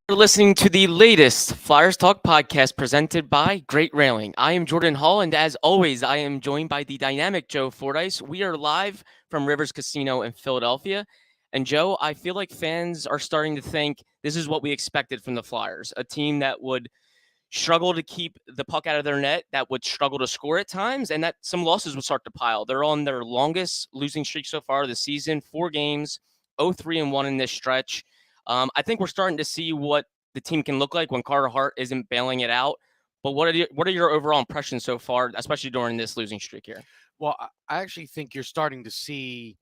You're listening to the latest Flyers Talk podcast presented by Great Railing. I am Jordan Hall, and as always, I am joined by the dynamic Joe Fordyce. We are live from Rivers Casino in Philadelphia. And Joe, I feel like fans are starting to think this is what we expected from the Flyers, a team that would struggle to keep the puck out of their net, that would struggle to score at times, and that some losses would start to pile. They're on their longest losing streak so far this season, 4 games, 0-3-1 in this stretch. I think we're starting to see what the team can look like when Carter Hart isn't bailing it out. But what are your overall impressions so far, especially during this losing streak here? Well, I actually think you're starting to see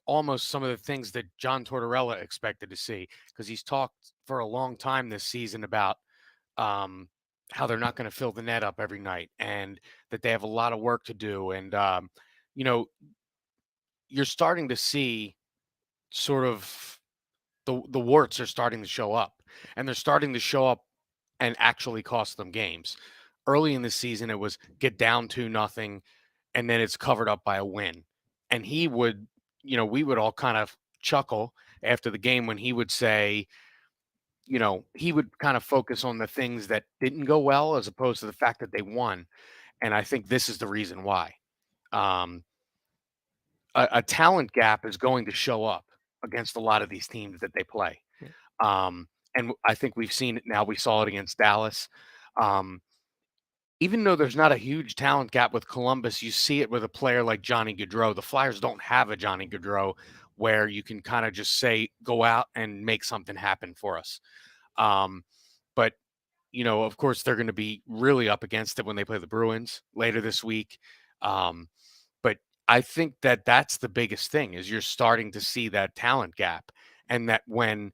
almost some of the things that John Tortorella expected to see because he's talked for a long time this season about um, how they're not going to fill the net up every night and that they have a lot of work to do. And, you know, you're starting to see sort of the warts are starting to show up and they're starting to show up and actually cost them games. Early in the season, it was get down to nothing and then it's covered up by a win. And he would, we would all kind of chuckle after the game when he would say, he would kind of focus on the things that didn't go well as opposed to the fact that they won. And I think this is the reason why. Um, a talent gap is going to show up against a lot of these teams that they play. Yeah. And I think we've seen it now. We saw it against Dallas. Um, Even though there's not a huge talent gap with Columbus, you see it with a player like Johnny Gaudreau. The Flyers don't have a Johnny Gaudreau where you can kind of just say, go out and make something happen for us. Um, but, of course, they're going to be really up against it when they play the Bruins later this week. But I think that that's the biggest thing is you're starting to see that talent gap and that when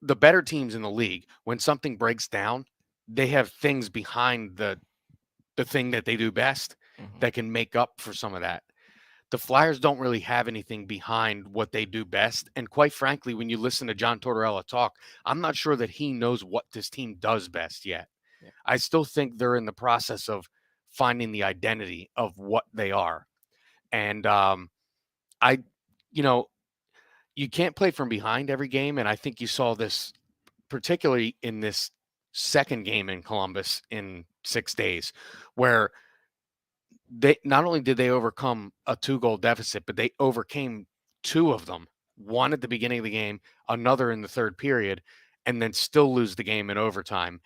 the better teams in the league, when something breaks down, they have things behind the thing that they do best Mhm. that can make up for some of that. The Flyers don't really have anything behind what they do best. And quite frankly, when you listen to John Tortorella talk, I'm not sure that he knows what this team does best yet. Yeah. I still think they're in the process of finding the identity of what they are. And I, you know, you can't play from behind every game. And I think you saw this particularly in this second game in Columbus in 6 days, where they not only did they overcome a 2-goal deficit, but they overcame two of them. One at the beginning of the game, another in the third period, and then still lose the game in overtime.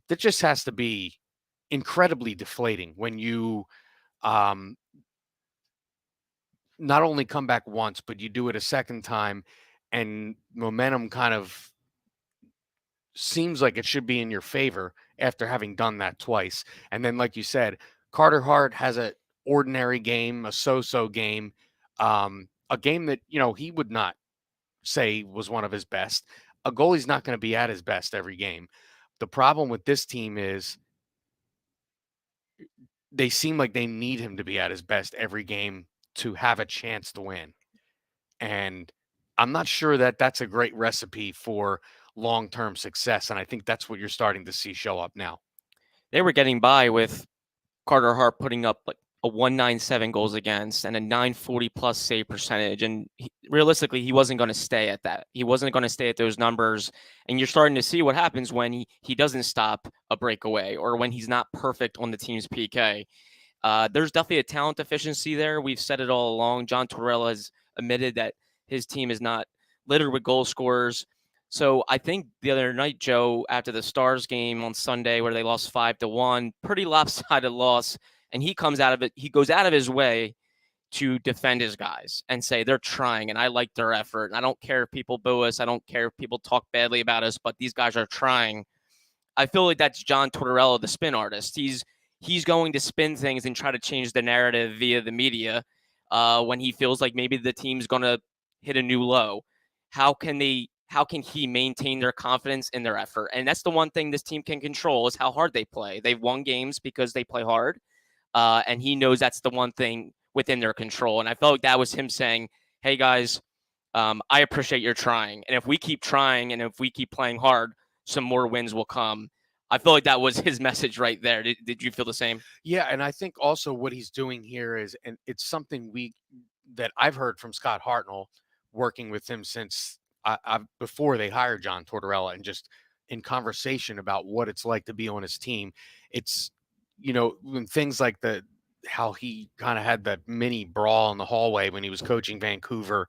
That just has to be incredibly deflating when you um, not only come back once, but you do it a second time, and momentum kind of seems like it should be in your favor after having done that twice. And then, like you said, Carter Hart has a ordinary game, a so-so game, a game that he would not say was one of his best. A goalie's not going to be at his best every game. The problem with this team is they seem like they need him to be at his best every game to have a chance to win. And I'm not sure that that's a great recipe for long-term success. And I think that's what you're starting to see show up now. They were getting by with Carter Hart putting up like a 197 goals against and a 940 plus save percentage. And realistically, he wasn't going to stay at that. He wasn't going to stay at those numbers. And you're starting to see what happens when he doesn't stop a breakaway or when he's not perfect on the team's PK. There's definitely a talent deficiency there. We've said it all along. John Tortorella has admitted that his team is not littered with goal scorers. So I think the other night, Joe, after the Stars game on Sunday where they lost 5-1, pretty lopsided loss, and he comes out of it. He goes out of his way to defend his guys and say they're trying, and I like their effort. And I don't care if people boo us. I don't care if people talk badly about us, but these guys are trying. I feel like that's John Tortorella, the spin artist. He's going to spin things and try to change the narrative via the media when he feels like maybe the team's going to hit a new low. How can he maintain their confidence in their effort? And that's the one thing this team can control is how hard they play. They've won games because they play hard, and he knows that's the one thing within their control. And I felt like that was him saying, "Hey guys, I appreciate your trying, and if we keep trying and if we keep playing hard, some more wins will come." I feel like that was his message right there. Did you feel the same? Yeah, and I think also what he's doing here is, and it's something that I've heard from Scott Hartnell, working with him since before they hired John Tortorella, and just in conversation about what it's like to be on his team. It's, when things like how he kind of had that mini brawl in the hallway when he was coaching Vancouver,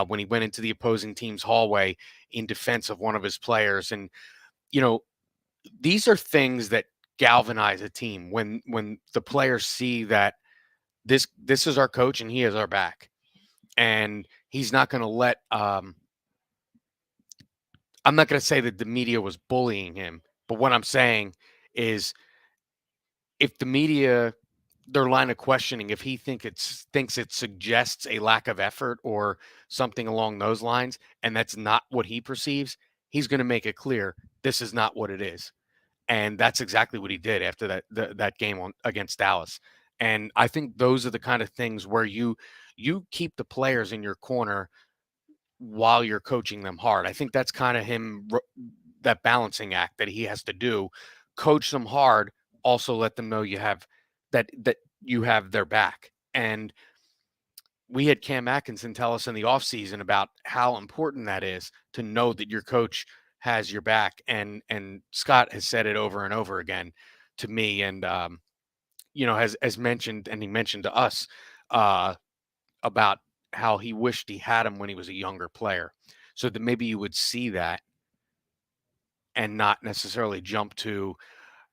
when he went into the opposing team's hallway in defense of one of his players. And, these are things that galvanize a team when the players see that this is our coach and he has our back, and he's not going to let I'm not going to say that the media was bullying him, but what I'm saying is, if the media, their line of questioning, if he thinks it suggests a lack of effort or something along those lines, and that's not what he perceives, he's going to make it clear this is not what it is. And that's exactly what he did after that game against Dallas. And I think those are the kind of things where you keep the players in your corner while you're coaching them hard. I think that's kind of that balancing act that he has to do. Coach them hard, also let them know you have that you have their back. And we had Cam Atkinson tell us in the offseason about how important that is, to know that your coach has your back. And Scott has said it over and over again to me, and has mentioned, and he mentioned to us about how he wished he had him when he was a younger player, so that maybe you would see that and not necessarily jump to,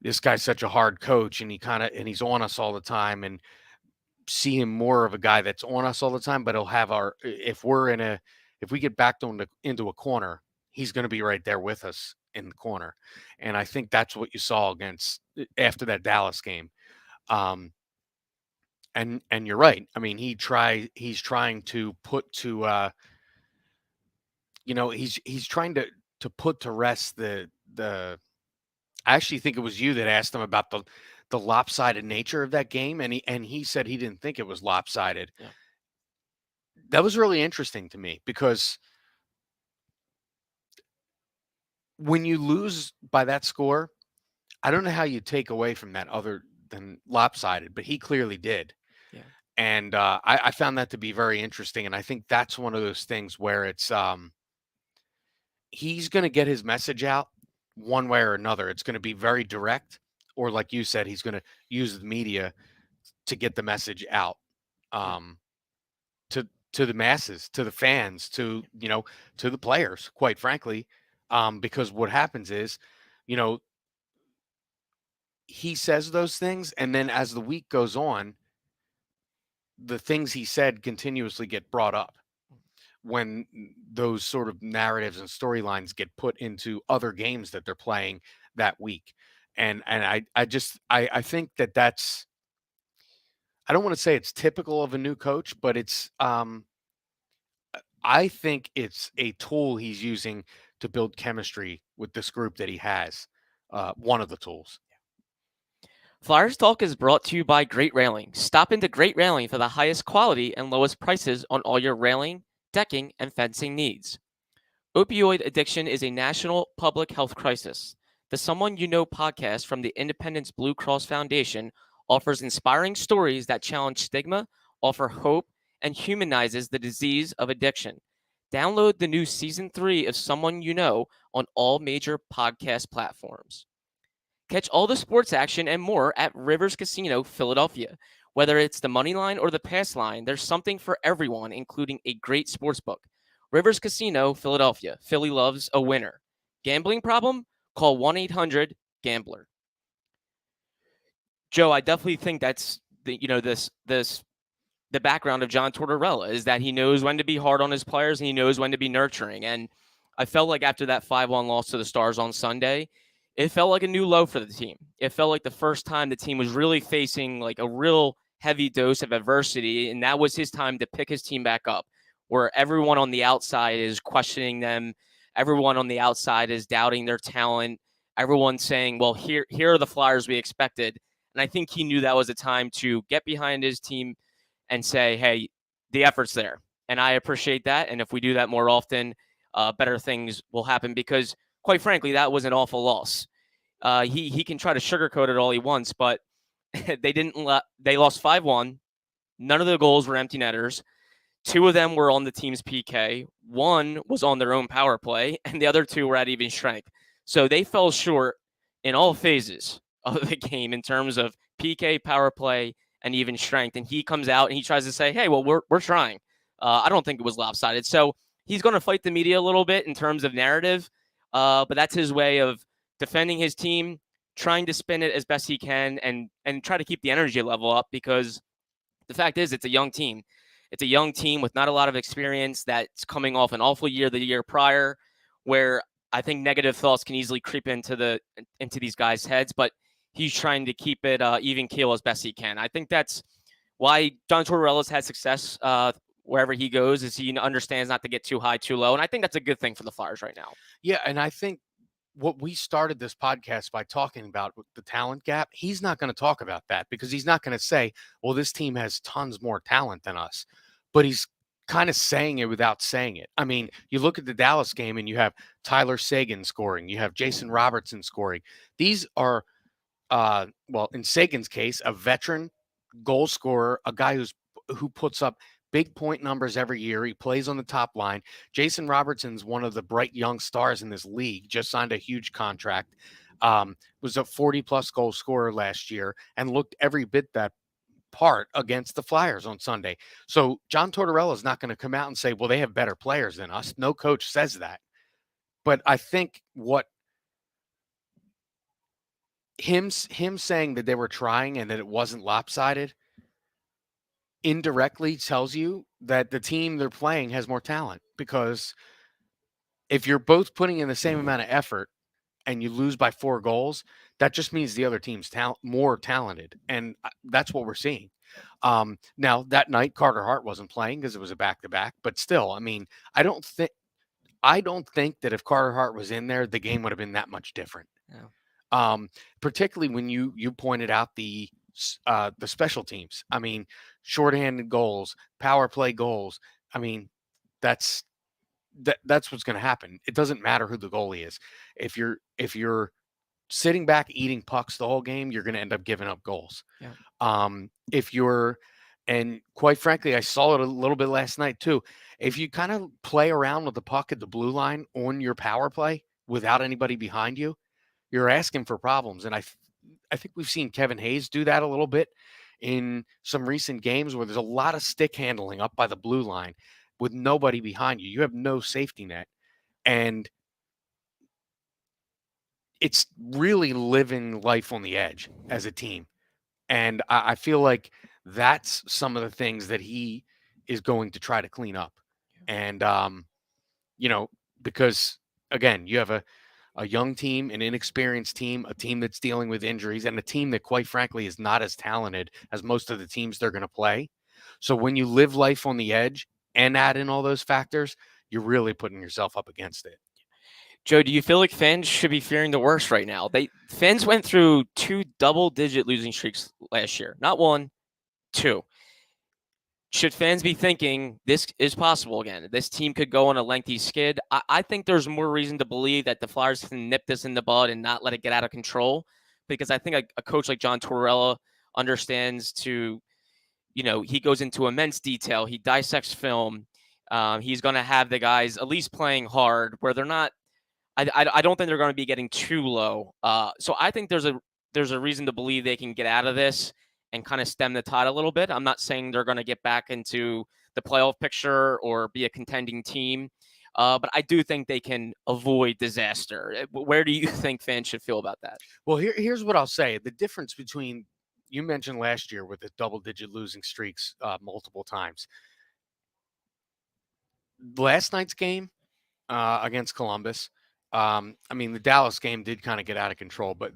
this guy's such a hard coach and he's on us all the time, and see him more of a guy that's on us all the time, but he'll have if we get backed into a corner, he's going to be right there with us in the corner. And I think that's what you saw after that Dallas game. And you're right. I mean, he's trying to put to he's trying to put to rest the I actually think it was you that asked him about the lopsided nature of that game, and he said he didn't think it was lopsided. Yeah. That was really interesting to me, because when you lose by that score, I don't know how you take away from that other than lopsided, but he clearly did. Yeah. And I found that to be very interesting, and I think that's one of those things where it's he's going to get his message out one way or another. It's going to be very direct, or like you said, he's going to use the media to get the message out, to the masses, to the fans, to to the players, quite frankly, because what happens is, he says those things, and then as the week goes on, the things he said continuously get brought up when those sort of narratives and storylines get put into other games that they're playing that week. And I think that's, I don't want to say it's typical of a new coach, but it's I think it's a tool he's using to build chemistry with this group that he has. One of the tools. Flyers Talk is brought to you by Great Railing. Stop into Great Railing for the highest quality and lowest prices on all your railing, decking, and fencing needs. Opioid addiction is a national public health crisis. The Someone You Know podcast from the Independence Blue Cross Foundation offers inspiring stories that challenge stigma, offer hope, and humanizes the disease of addiction. Download the new Season 3 of Someone You Know on all major podcast platforms. Catch all the sports action and more at Rivers Casino, Philadelphia. Whether it's the money line or the pass line, there's something for everyone, including a great sports book. Rivers Casino, Philadelphia. Philly loves a winner. Gambling problem? Call 1-800-GAMBLER. Joe, I definitely think that's the background of John Tortorella, is that he knows when to be hard on his players and he knows when to be nurturing. And I felt like after that 5-1 loss to the Stars on Sunday, it felt like a new low for the team. It felt like the first time the team was really facing like a real heavy dose of adversity, and that was his time to pick his team back up, where everyone on the outside is questioning them. Everyone on the outside is doubting their talent. Everyone's saying, well, here are the Flyers we expected. And I think he knew that was a time to get behind his team and say, hey, the effort's there. And I appreciate that. And if we do that more often, better things will happen, because quite frankly, that was an awful loss. He can try to sugarcoat it all he wants, but they lost 5-1. None of the goals were empty netters. 2 of them were on the team's PK. 1 was on their own power play, and the other 2 were at even strength. So they fell short in all phases of the game in terms of PK, power play, and even strength. And he comes out and he tries to say, "Hey, well, we're trying." I don't think it was lopsided. So he's going to fight the media a little bit in terms of narrative, but that's his way of defending his team, trying to spin it as best he can, and try to keep the energy level up, because the fact is, it's a young team. It's a young team with not a lot of experience that's coming off an awful year the year prior, where I think negative thoughts can easily creep into these guys' heads. But he's trying to keep it even keel as best he can. I think that's why John Tortorella's had success wherever he goes, is he understands not to get too high, too low, and I think that's a good thing for the Flyers right now. Yeah, and I think what we started this podcast by talking about with the talent gap, he's not going to talk about that, because he's not going to say, well, this team has tons more talent than us. But he's kind of saying it without saying it. I mean, you look at the Dallas game and you have Tyler Seguin scoring, you have Jason Robertson scoring. These are, well, in Sagan's case, a veteran goal scorer, a guy who puts up big point numbers every year. He plays on the top line. Jason Robertson's one of the bright young stars in this league, just signed a huge contract, was a 40-plus goal scorer last year and looked every bit that part against the Flyers on Sunday. So John Tortorella is not going to come out and say, well, they have better players than us. No coach says that. But I think what him saying that they were trying and that it wasn't lopsided indirectly tells you that the team they're playing has more talent, because if you're both putting in the same amount of effort and you lose by 4 goals, that just means the other team's more talented, and that's what we're seeing. Now that night Carter Hart wasn't playing because it was a back-to-back, but still, I mean, I don't think that if Carter Hart was in there, the game would have been that much different. Yeah. Particularly when you pointed out the special teams. I mean, shorthanded goals, power play goals. I mean, that's what's going to happen. It doesn't matter who the goalie is. If you're sitting back eating pucks the whole game, you're going to end up giving up goals. Yeah. If you're, and quite frankly, I saw it a little bit last night too. If you kind of play around with the puck at the blue line on your power play without anybody behind you, you're asking for problems. And I think we've seen Kevin Hayes do that a little bit in some recent games where there's a lot of stick handling up by the blue line with nobody behind you. You have no safety net. And it's really living life on the edge as a team. And I feel like that's some of the things that he is going to try to clean up. And, because, again, you have a young team, an inexperienced team, a team that's dealing with injuries, and a team that, quite frankly, is not as talented as most of the teams they're going to play. So when you live life on the edge and add in all those factors, you're really putting yourself up against it. Joe, do you feel like fans should be fearing the worst right now? Fans went through 2 double-digit losing streaks last year. Not 1, 2. Should fans be thinking this is possible again? This team could go on a lengthy skid. I think there's more reason to believe that the Flyers can nip this in the bud and not let it get out of control, because I think a coach like John Tortorella understands he goes into immense detail. He dissects film. He's going to have the guys at least playing hard where they're not. I don't think they're going to be getting too low. So I think there's a reason to believe they can get out of this and kind of stem the tide a little bit. I'm not saying they're going to get back into the playoff picture or be a contending team, but I do think they can avoid disaster. Where do you think fans should feel about that? Well, here's what I'll say. The difference between, you mentioned last year with the double-digit losing streaks multiple times. Last night's game against Columbus, the Dallas game did kind of get out of control, but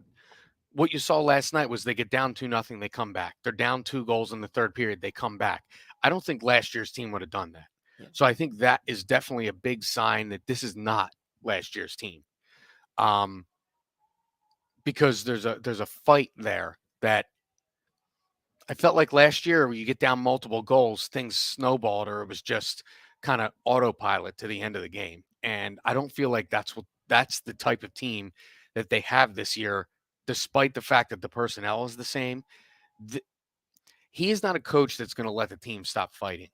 what you saw last night was they get down 2-0, they come back. They're down 2 goals in the third period, they come back. I don't think last year's team would have done that. Yeah. So I think that is definitely a big sign that this is not last year's team. Because there's a fight there that I felt like last year where you get down multiple goals, things snowballed, or it was just kind of autopilot to the end of the game. And I don't feel like that's the type of team that they have this year, despite the fact that the personnel is the same. He is not a coach that's going to let the team stop fighting.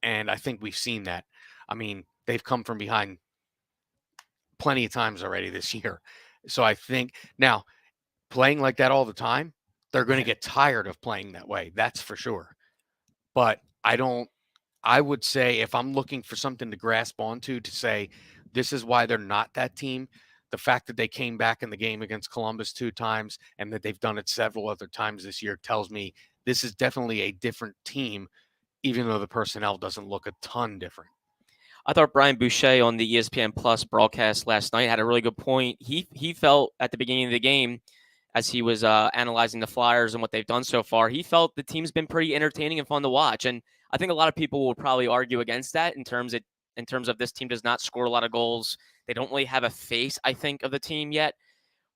And I think we've seen that. I mean, they've come from behind plenty of times already this year. So I think now playing like that all the time, they're going to get tired of playing that way. That's for sure. But I would say if I'm looking for something to grasp onto to say this is why they're not that team, the fact that they came back in the game against Columbus 2 times and that they've done it several other times this year tells me this is definitely a different team, even though the personnel doesn't look a ton different. I thought Brian Boucher on the ESPN Plus broadcast last night had a really good point. He felt at the beginning of the game, as he was analyzing the Flyers and what they've done so far, he felt the team's been pretty entertaining and fun to watch. And I think a lot of people will probably argue against that in terms of this team does not score a lot of goals. They don't really have a face, I think, of the team yet.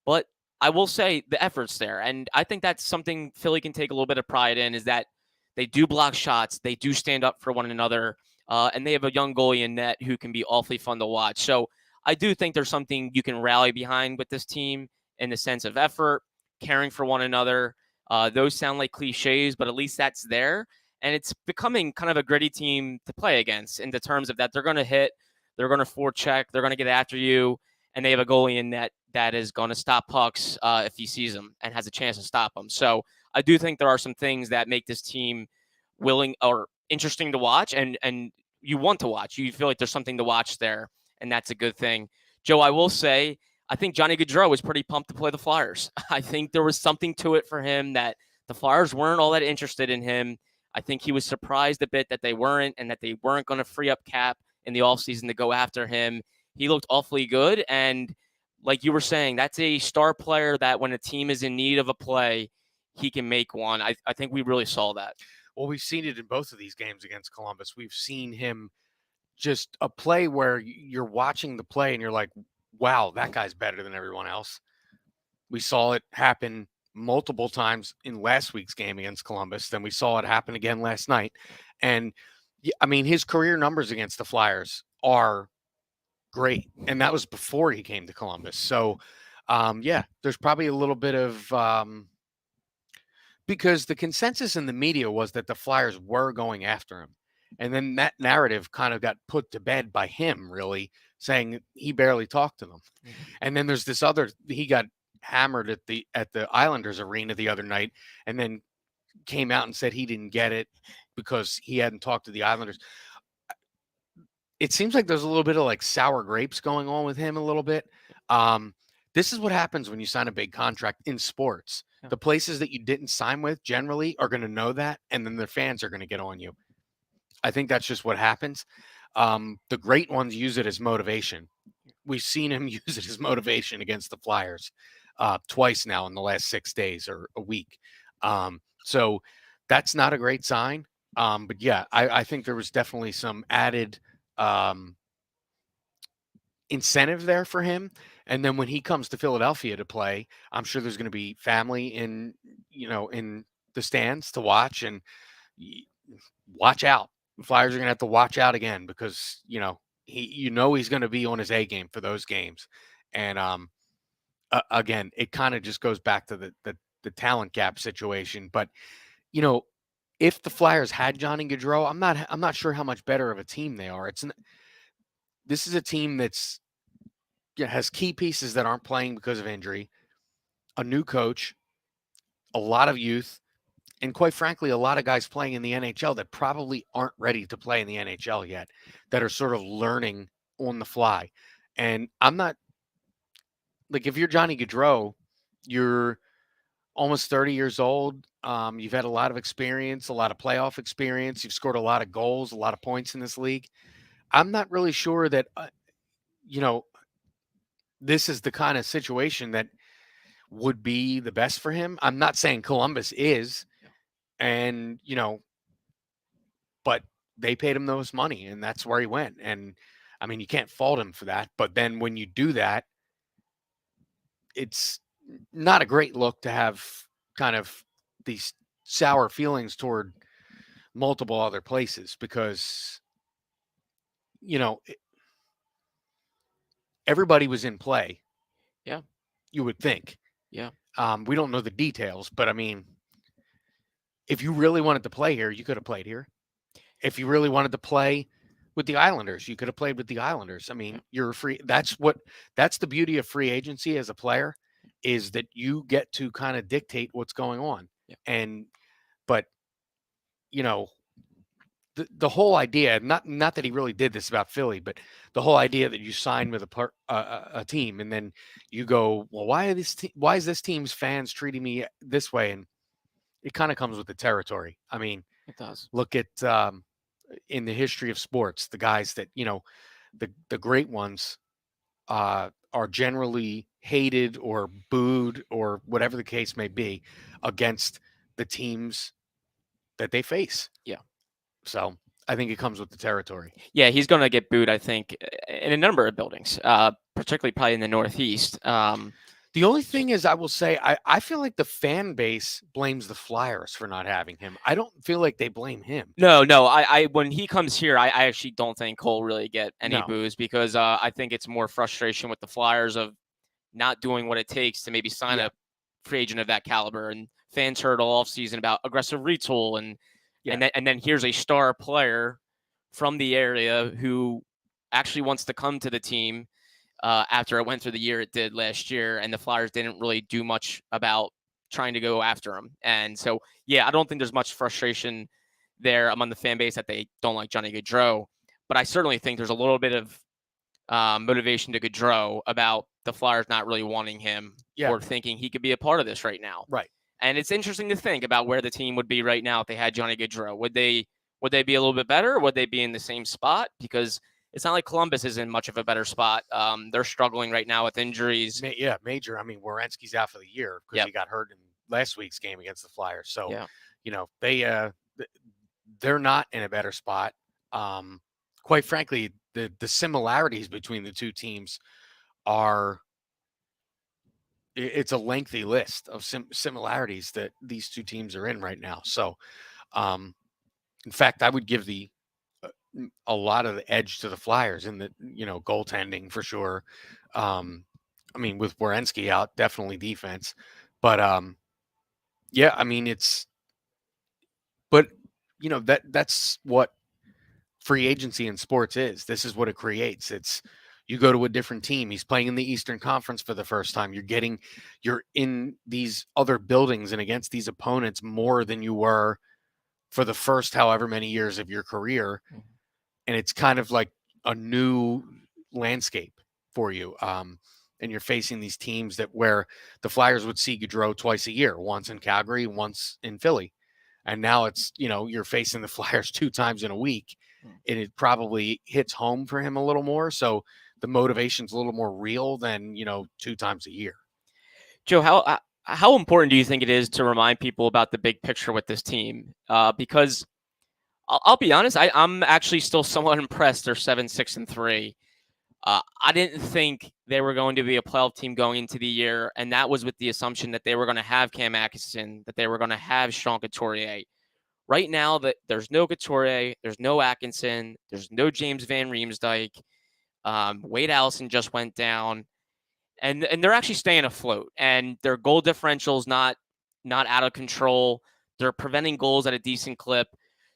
But I will say the effort's there. And I think that's something Philly can take a little bit of pride in, is that they do block shots. They do stand up for one another. And they have a young goalie in net who can be awfully fun to watch. So I do think there's something you can rally behind with this team in the sense of effort, caring for one another. Those sound like cliches, but at least that's there. And it's becoming kind of a gritty team to play against in the terms of that they're going to hit, they're going to forecheck, they're going to get after you, and they have a goalie in net that is going to stop pucks if he sees them and has a chance to stop them. So I do think there are some things that make this team willing or interesting to watch, and you want to watch. You feel like there's something to watch there, and that's a good thing. Joe, I will say, I think Johnny Gaudreau was pretty pumped to play the Flyers. I think there was something to it for him that the Flyers weren't all that interested in him. I think he was surprised a bit that they weren't, and that they weren't going to free up cap in the offseason to go after him. He looked awfully good, and like you were saying, that's a star player that when a team is in need of a play, he can make one. I think we really saw that. Well, we've seen it in both of these games against Columbus. We've seen him just a play where you're watching the play and you're like, wow, that guy's better than everyone else. We saw it happen multiple times in last week's game against Columbus. Then we saw it happen again last night. And I mean, his career numbers against the Flyers are great. And that was before he came to Columbus. So, yeah, there's probably a little bit of because the consensus in the media was that the Flyers were going after him. And then that narrative kind of got put to bed by him, really, saying he barely talked to them. Mm-hmm. And then there's this other, he got hammered at the Islanders arena the other night, and then came out and said he didn't get it because he hadn't talked to the Islanders. It seems like there's a little bit of like sour grapes going on with him a little bit. This is what happens when you sign a big contract in sports. Yeah. The places that you didn't sign with generally are going to know that, and then their fans are going to get on you. I think that's just what happens. The great ones use it as motivation. We've seen him use it as motivation against the Flyers twice now in the last 6 days or a week. So that's not a great sign. But yeah, I think there was definitely some added incentive there for him. And then when he comes to Philadelphia to play, I'm sure there's going to be family in the stands to watch, and watch out. The Flyers are going to have to watch out again because, he's going to be on his A game for those games. And again, it kind of just goes back to the talent gap situation. But, if the Flyers had Johnny Gaudreau, I'm not sure how much better of a team they are. This is a team has key pieces that aren't playing because of injury, a new coach, a lot of youth, and quite frankly, a lot of guys playing in the NHL that probably aren't ready to play in the NHL yet, that are sort of learning on the fly. And I'm not like, if you're Johnny Gaudreau, you're almost 30 years old. You've had a lot of experience, a lot of playoff experience. You've scored a lot of goals, a lot of points in this league. I'm not really sure that, this is the kind of situation that would be the best for him. I'm not saying Columbus is, and, but they paid him those money and that's where he went. And I mean, you can't fault him for that. But then when you do that, it's not a great look to have kind of these sour feelings toward multiple other places because, everybody was in play. Yeah. You would think. Yeah. We don't know the details, but I mean, if you really wanted to play here, you could have played here. If you really wanted to play with the Islanders, you could have played with the Islanders. I mean, you're free. That's the beauty of free agency as a player, is that you get to kind of dictate what's going on. Yeah. And but you know, the whole idea, not that he really did this about Philly, but the whole idea that you sign with a team and then you go, well, why is this team's fans treating me this way? And it kind of comes with the territory. I mean, It does. look at in the history of sports, the guys that the great ones are generally hated or booed or whatever the case may be against the teams that they face. Yeah. So I think it comes with the territory. Yeah, he's going to get booed, I think, in a number of buildings, particularly probably in the Northeast. The only thing is, I will say, I feel like the fan base blames the Flyers for not having him. I don't feel like they blame him. No, I when he comes here, I actually don't think he'll really get any No. boos because I think it's more frustration with the Flyers of not doing what it takes to maybe sign Yeah. a free agent of that caliber. And fans heard all offseason about aggressive retool and then here's a star player from the area who actually wants to come to the team after it went through the year it did last year, and the Flyers didn't really do much about trying to go after him. And so, yeah, I don't think there's much frustration there among the fan base that they don't like Johnny Gaudreau, but I certainly think there's a little bit of motivation to Gaudreau about the Flyers not really wanting him or thinking he could be a part of this right now. Right. And it's interesting to think about where the team would be right now if they had Johnny Gaudreau. Would they be a little bit better? Or would they be in the same spot? Because it's not like Columbus is in much of a better spot. They're struggling right now with injuries. Yeah, major. I mean, Werenski's out for the year because he got hurt in last week's game against the Flyers. So, they're not in a better spot. Quite frankly, the similarities between the two teams are it's a lengthy list of similarities that these two teams are in right now. So, in fact, I would give a lot of the edge to the Flyers in the goaltending for sure. I mean, with Werenski out, definitely defense, but yeah, I mean that's what free agency in sports is. This is what it creates. It's you go to a different team. He's playing in the Eastern Conference for the first time. You're in these other buildings and against these opponents more than you were for the first however many years of your career. And it's kind of like a new landscape for you. And you're facing these teams where the Flyers would see Gaudreau twice a year, once in Calgary, once in Philly. And now it's, you're facing the Flyers 2 times in a week, and it probably hits home for him a little more. So the motivation's a little more real than, 2 times a year. Joe, how important do you think it is to remind people about the big picture with this team? Because I'll be honest, I'm actually still somewhat impressed. They're 7-6-3. I didn't think they were going to be a playoff team going into the year, and that was with the assumption that they were going to have Cam Atkinson, that they were going to have Sean Couturier. Right now, that there's no Couturier, there's no Atkinson, there's no James Van Riemsdyk. Wade Allison just went down, and they're actually staying afloat. And their goal differential's not out of control. They're preventing goals at a decent clip.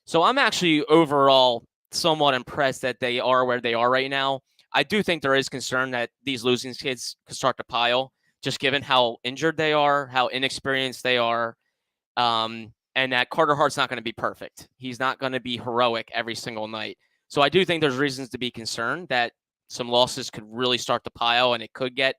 So I'm actually overall somewhat impressed that they are where they are right now. I do think there is concern that these losing kids could start to pile, just given how injured they are, how inexperienced they are, and that Carter Hart's not going to be perfect. He's not going to be heroic every single night. So I do think there's reasons to be concerned that some losses could really start to pile, and it could get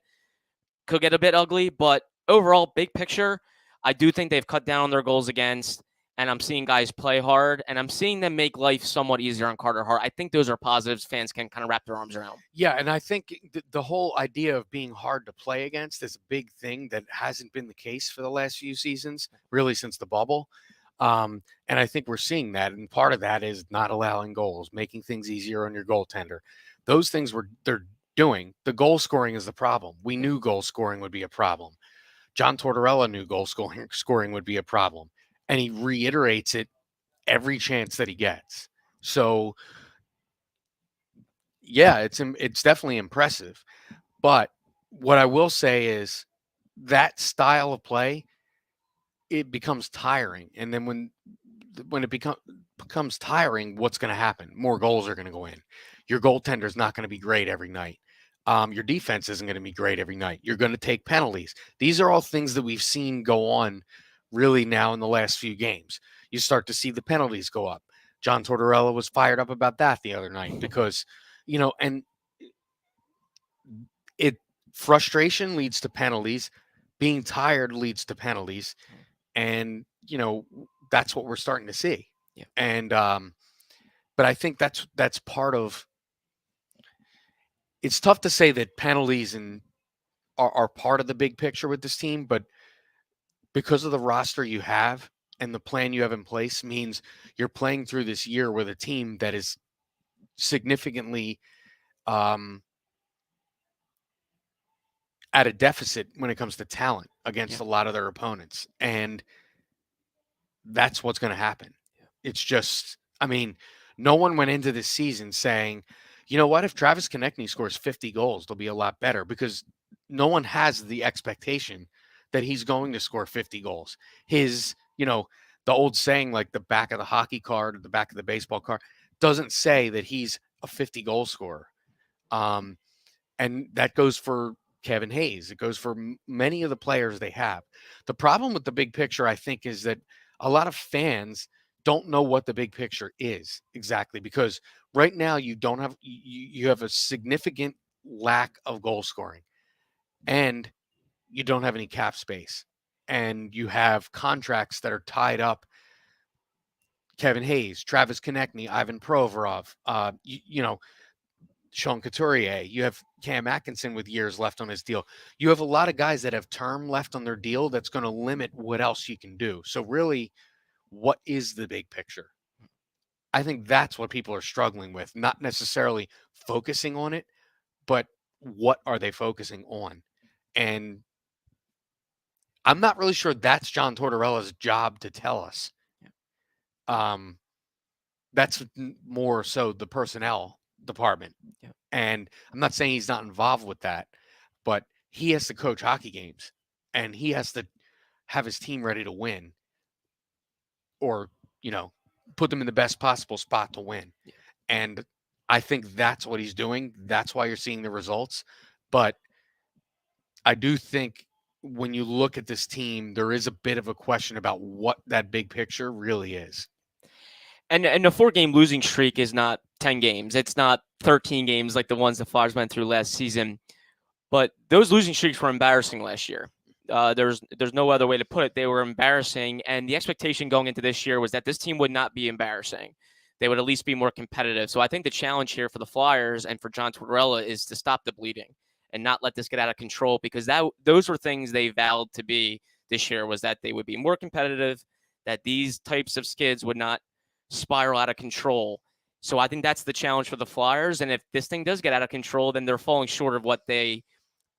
a bit ugly. But overall, big picture, I do think they've cut down on their goals against. And I'm seeing guys play hard, and I'm seeing them make life somewhat easier on Carter Hart. I think those are positives fans can kind of wrap their arms around. Yeah, and I think the whole idea of being hard to play against is a big thing that hasn't been the case for the last few seasons, really since the bubble. And I think we're seeing that, and part of that is not allowing goals, making things easier on your goaltender. Those things they're doing. The goal scoring is the problem. We knew goal scoring would be a problem. John Tortorella knew goal scoring would be a problem. And he reiterates it every chance that he gets. So, yeah, it's definitely impressive. But what I will say is that style of play, it becomes tiring. And then when when it becomes tiring, what's going to happen? More goals are going to go in. Your goaltender is not going to be great every night. Your defense isn't going to be great every night. You're going to take penalties. These are all things that we've seen go on really now in the last few games. You start to see the penalties go up. John Tortorella was fired up about that the other night because, and it frustration leads to penalties, being tired leads to penalties, and that's what we're starting to see. Yeah. And but I think that's part of. It's tough to say that penalties are part of the big picture with this team, but because of the roster you have and the plan you have in place means you're playing through this year with a team that is significantly um, at a deficit when it comes to talent against a lot of their opponents. And that's what's going to happen. It's just, no one went into this season saying, you know what, if Travis Konechny scores 50 goals, they'll be a lot better, because no one has the expectation that he's going to score 50 goals. His, the old saying, like the back of the hockey card or the back of the baseball card, doesn't say that he's a 50 goal scorer. And that goes for Kevin Hayes. It goes for many of the players they have. The problem with the big picture, I think, is that a lot of fans don't know what the big picture is exactly, because right now you don't have you have a significant lack of goal scoring, and you don't have any cap space, and you have contracts that are tied up. Kevin Hayes, Travis Konechny, Ivan Provorov, Sean Couturier. You have Cam Atkinson with years left on his deal. You have a lot of guys that have term left on their deal that's going to limit what else you can do. So really, what is the big picture? I think that's what people are struggling with, not necessarily focusing on it, but what are they focusing on? And I'm not really sure that's John Tortorella's job to tell us. That's more so the personnel department. Yeah. And I'm not saying he's not involved with that, but he has to coach hockey games, and he has to have his team ready to win, or, put them in the best possible spot to win. Yeah. And I think that's what he's doing. That's why you're seeing the results. But I do think when you look at this team, there is a bit of a question about what that big picture really is. And a 4-game losing streak is not 10 games. It's not 13 games like the ones the Flyers went through last season. But those losing streaks were embarrassing last year. There's no other way to put it. They were embarrassing, and the expectation going into this year was that this team would not be embarrassing. They would at least be more competitive. So I think the challenge here for the Flyers and for John Tortorella is to stop the bleeding and not let this get out of control, because those were things they vowed to be this year, was that they would be more competitive, that these types of skids would not spiral out of control. So I think that's the challenge for the Flyers. And if this thing does get out of control, then they're falling short of what they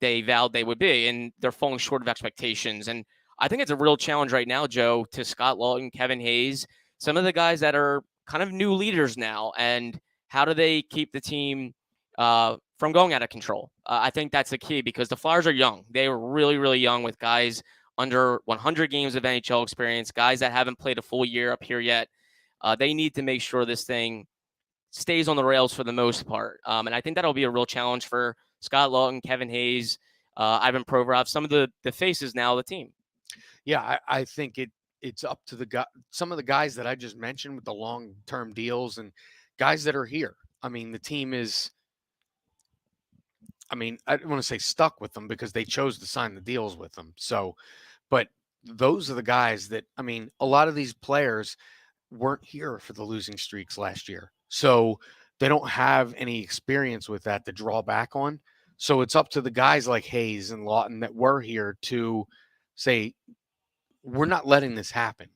vowed they would be, and they're falling short of expectations. And I think it's a real challenge right now, Joe, to Scott Laughton, Kevin Hayes, some of the guys that are kind of new leaders now, and how do they keep the team from going out of control? I think that's the key, because the Flyers are young. They were really, really young, with guys under 100 games of NHL experience, guys that haven't played a full year up here yet. They need to make sure this thing stays on the rails for the most part. And I think that'll be a real challenge for Scott Laughton, Kevin Hayes, Ivan Provorov, some of the faces now of the team. Yeah, I think it's up to some of the guys that I just mentioned with the long-term deals and guys that are here. The team is, I don't want to say stuck with them, because they chose to sign the deals with them. So, but those are the guys that, a lot of these players weren't here for the losing streaks last year. So they don't have any experience with that to draw back on. So it's up to the guys like Hayes and Laughton that were here to say, we're not letting this happen.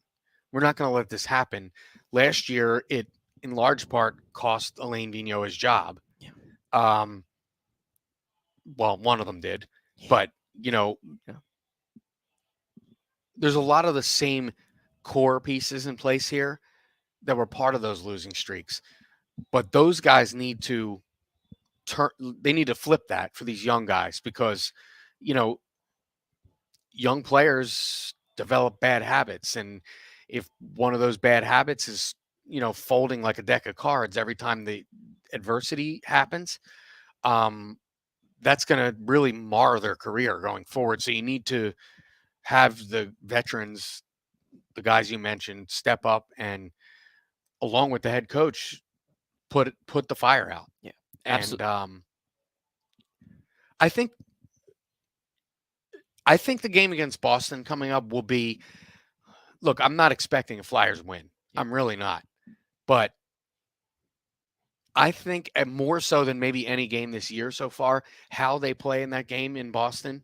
We're not going to let this happen. Last year, it in large part cost Alain Vigneault his job. Yeah. Well, one of them did, but there's a lot of the same core pieces in place here that were part of those losing streaks. But those guys need to flip that for these young guys, because, young players develop bad habits, and if one of those bad habits is, folding like a deck of cards every time the adversity happens, um, that's going to really mar their career going forward. So you need to have the veterans, the guys you mentioned, step up and, along with the head coach, put the fire out. Yeah, And absolutely. I think I think the game against Boston coming up will be. Look, I'm not expecting a Flyers win. Yeah, I'm really not. But I think more so than maybe any game this year so far, how they play in that game in Boston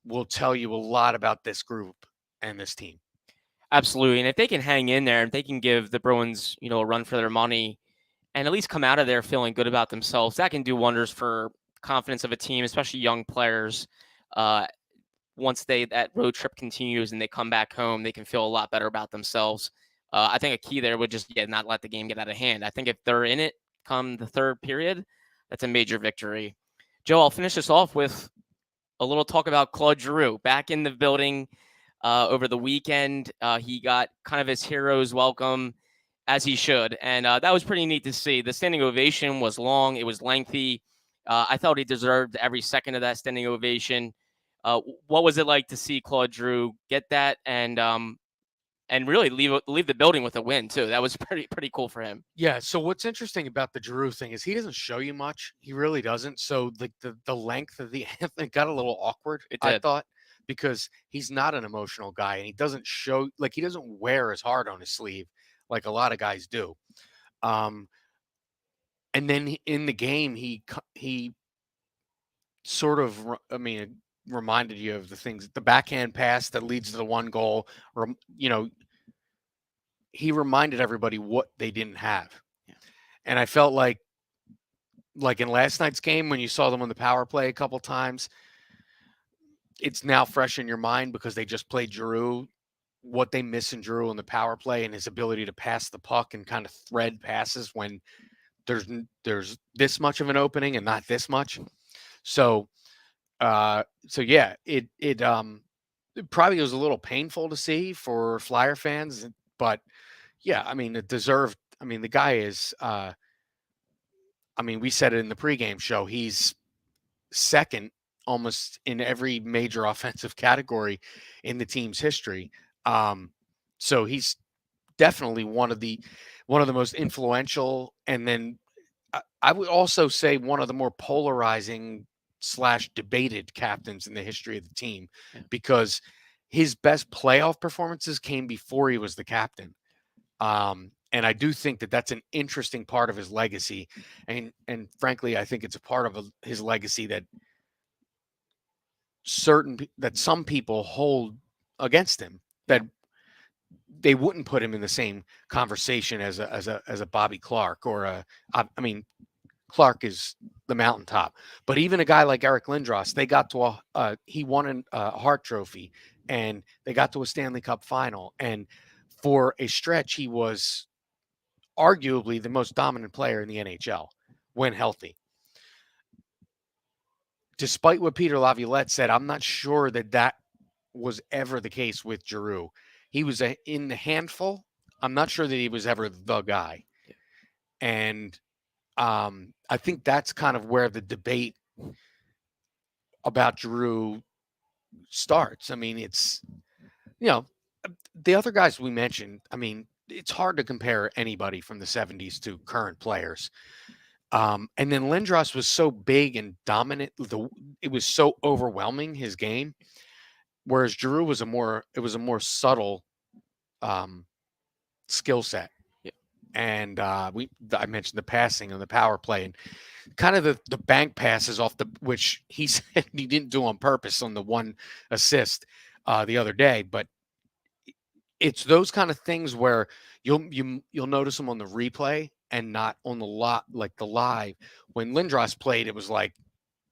will tell you a lot about this group and this team. absolutely. And if they can hang in there, if they can give the Bruins, a run for their money, and at least come out of there feeling good about themselves, that can do wonders for confidence of a team, especially young players. Uh, Once that road trip continues and they come back home, they can feel a lot better about themselves. I think a key there would just not let the game get out of hand. I think if they're in it come the third period, that's a major victory. Joe, I'll finish this off with a little talk about Claude Giroux back in the building over the weekend. He got kind of his hero's welcome, as he should, and that was pretty neat to see. The standing ovation was long, it was lengthy. I thought he deserved every second of that standing ovation. What was it like to see Claude Giroux get that and really leave the building with a win too? That was pretty cool for him. Yeah. So what's interesting about the Giroux thing is he doesn't show you much. He really doesn't. So the length of the anthem got a little awkward, It I did. thought, because he's not an emotional guy and he doesn't show, like, he doesn't wear his heart on his sleeve like a lot of guys do. Um, and then in the game, he sort of, I mean, it reminded you of the things, the backhand pass that leads to the one goal, or, he reminded everybody what they didn't have. Yeah. And I felt like in last night's game when you saw them on the power play a couple times, it's now fresh in your mind because they just played Giroux. What they miss in Giroux in the power play and his ability to pass the puck and kind of thread passes when there's this much of an opening and not this much. So so yeah, it probably was a little painful to see for Flyer fans, but yeah, I mean it deserved. I mean the guy is. I mean we said it in the pregame show. He's second almost in every major offensive category in the team's history. Um, so he's definitely one of the most influential, and then I would also say one of the more polarizing slash debated captains in the history of the team, Yeah. because his best playoff performances came before he was the captain. And I do think that that's an interesting part of his legacy, and frankly, I think it's a part of his legacy that that some people hold against him, Yeah. that they wouldn't put him in the same conversation as a Bobby Clark or I mean Clark is the mountaintop, but even a guy like Eric Lindros, they got to he won a Hart Trophy and they got to a Stanley Cup final, and for a stretch he was arguably the most dominant player in the NHL when healthy. Despite what Peter Laviolette said, I'm not sure that was ever the case with Giroux. He was in the handful. I'm not sure that he was ever the guy. Yeah. And I think that's kind of where the debate about Giroux starts. I mean, it's, you know, the other guys we mentioned, I mean, it's hard to compare anybody from the 70s to current players. And then Lindros was so big and dominant. It was so overwhelming, his game. Whereas Giroux was a more subtle um, skill set. Yeah. And I mentioned the passing and the power play and kind of the bank passes off which he said he didn't do on purpose on the one assist the other day, but it's those kind of things where you'll notice them on the replay and not on the lot, like the live. When Lindros played, it was like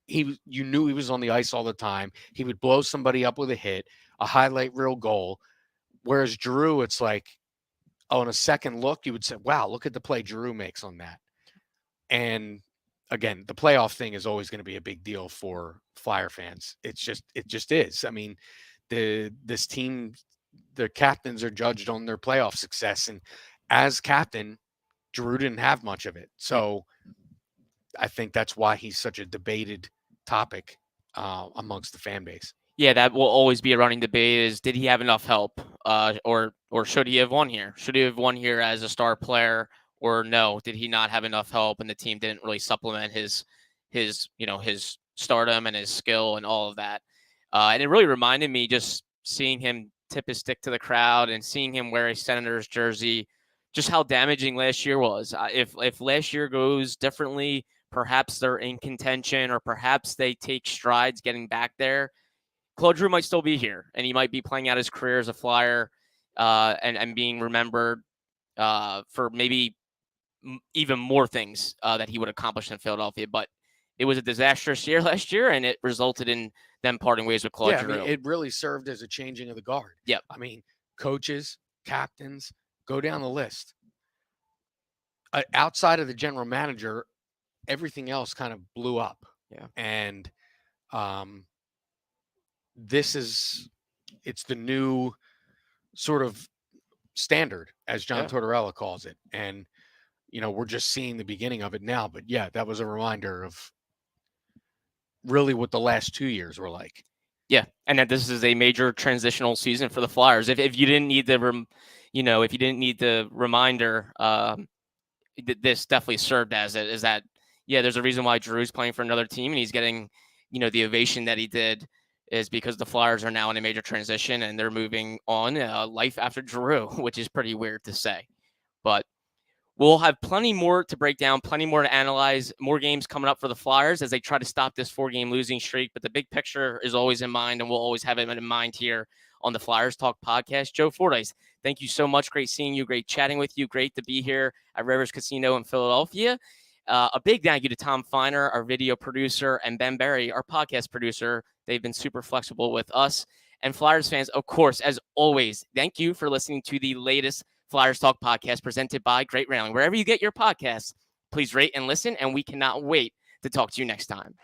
you knew he was on the ice all the time. He would blow somebody up with a hit, a highlight reel goal. Whereas Giroux, it's like, on a second look, you would say, wow, look at the play Giroux makes on that. And again, the playoff thing is always going to be a big deal for Flyer fans. It just is. I mean, this team. the captains are judged on their playoff success, and as captain, Giroux didn't have much of it. So I think that's why he's such a debated topic amongst the fan base. Yeah, that will always be a running debate is did he have enough help? Or should he have won here? Should he have won here as a star player? Or no, did he not have enough help and the team didn't really supplement his his stardom and his skill and all of that? And it really reminded me just seeing him tip his stick to the crowd and seeing him wear a Senators jersey, just how damaging last year was. If last year goes differently, perhaps they're in contention or perhaps they take strides getting back there. Claude Giroux might still be here, and he might be playing out his career as a Flyer, and being remembered for maybe even more things that he would accomplish in Philadelphia. But it was a disastrous year last year, and it resulted in them parting ways with Claude Giroux. I mean, it really served as a changing of the guard. Yep. I mean, coaches, captains, go down the list. Outside of the general manager, everything else kind of blew up. Yeah. And it's the new sort of standard, as John Tortorella calls it. And, we're just seeing the beginning of it now. But yeah, that was a reminder of really what the last 2 years were like. Yeah, and that this is a major transitional season for the Flyers. If you didn't need the reminder, this definitely served as it. Is that there's a reason why Giroux's playing for another team and he's getting the ovation that he did is because the Flyers are now in a major transition and they're moving on life after Giroux, which is pretty weird to say, but. We'll have plenty more to break down, plenty more to analyze, more games coming up for the Flyers as they try to stop this 4-game losing streak. But the big picture is always in mind, and we'll always have it in mind here on the Flyers Talk podcast. Joe Fordyce, thank you so much. Great seeing you. Great chatting with you. Great to be here at Rivers Casino in Philadelphia. A big thank you to Tom Feiner, our video producer, and Ben Berry, our podcast producer. They've been super flexible with us. And Flyers fans, of course, as always, thank you for listening to the latest Flyers Talk podcast presented by Great Railing. Wherever you get your podcasts, please rate and listen, and we cannot wait to talk to you next time.